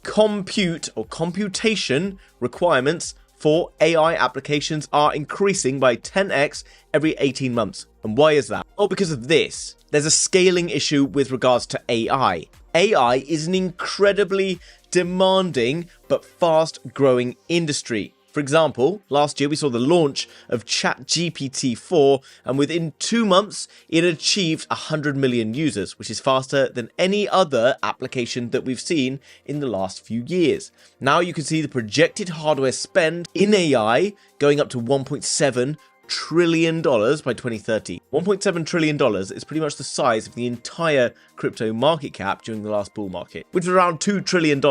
compute or computation requirements for AI applications are increasing by 10x every 18 months. And why is that? Well, because of this. There's a scaling issue with regards to AI. AI is an incredibly demanding but fast growing industry. For example, last year we saw the launch of Chat GPT-4, and within 2 months it achieved 100 million users, which is faster than any other application that we've seen in the last few years. Now you can see the projected hardware spend in AI going up to $1.7 trillion by 2030. $1.7 trillion is pretty much the size of the entire crypto market cap during the last bull market, which was around $2 trillion.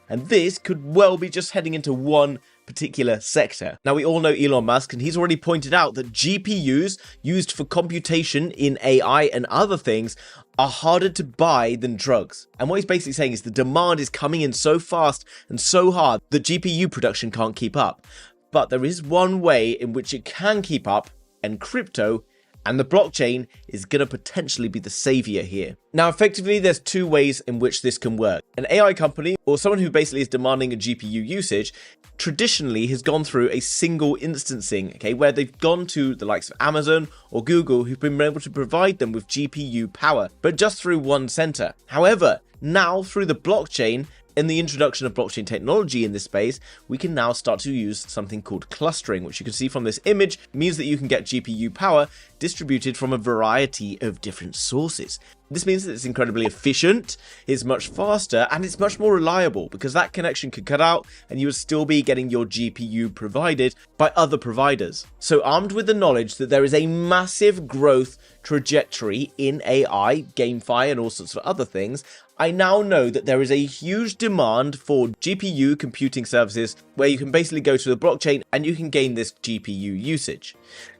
And this could well be just heading into one particular sector. Now, we all know Elon Musk, and he's already pointed out that GPUs used for computation in AI and other things are harder to buy than drugs. And what he's basically saying is the demand is coming in so fast and so hard that GPU production can't keep up. But there is one way in which it can keep up, and crypto and the blockchain is going to potentially be the savior here. Now, effectively, there's two ways in which this can work. An AI company, or someone who basically is demanding a GPU usage, traditionally has gone through a single instancing, okay, where they've gone to the likes of Amazon or Google, who've been able to provide them with GPU power, but just through one center. However, now through the blockchain, and the introduction of blockchain technology in this space, we can now start to use something called clustering, which you can see from this image means that you can get GPU power distributed from a variety of different sources. This means that it's incredibly efficient, it's much faster, and it's much more reliable, because that connection could cut out and you would still be getting your GPU provided by other providers. So armed with the knowledge that there is a massive growth trajectory in AI, GameFi, and all sorts of other things, I now know that there is a huge demand for GPU computing services where you can basically go to the blockchain and you can gain this GPU usage.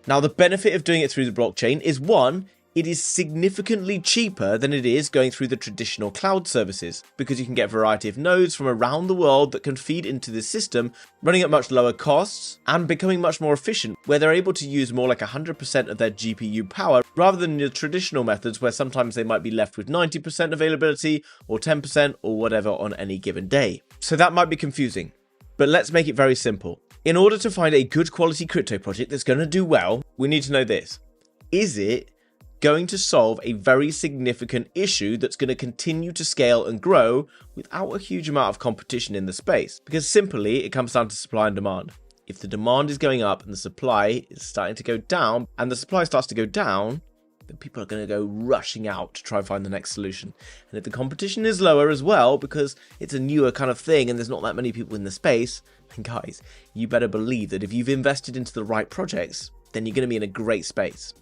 Now, the benefit of doing it through the blockchain is, one, it is significantly cheaper than it is going through the traditional cloud services, because you can get a variety of nodes from around the world that can feed into the system, running at much lower costs and becoming much more efficient, where they're able to use more like 100% of their GPU power rather than the traditional methods where sometimes they might be left with 90% availability or 10% or whatever on any given day. So that might be confusing, but let's make it very simple. In order to find a good quality crypto project that's going to do well, we need to know this. Is it going to solve a very significant issue that's going to continue to scale and grow without a huge amount of competition in the space? Because simply, it comes down to supply and demand. If the demand is going up and the supply is starting to go down, and the supply starts to go down, then people are going to go rushing out to try and find the next solution. And if the competition is lower as well, because it's a newer kind of thing and there's not that many people in the space, then guys, you better believe that if you've invested into the right projects, then you're going to be in a great space.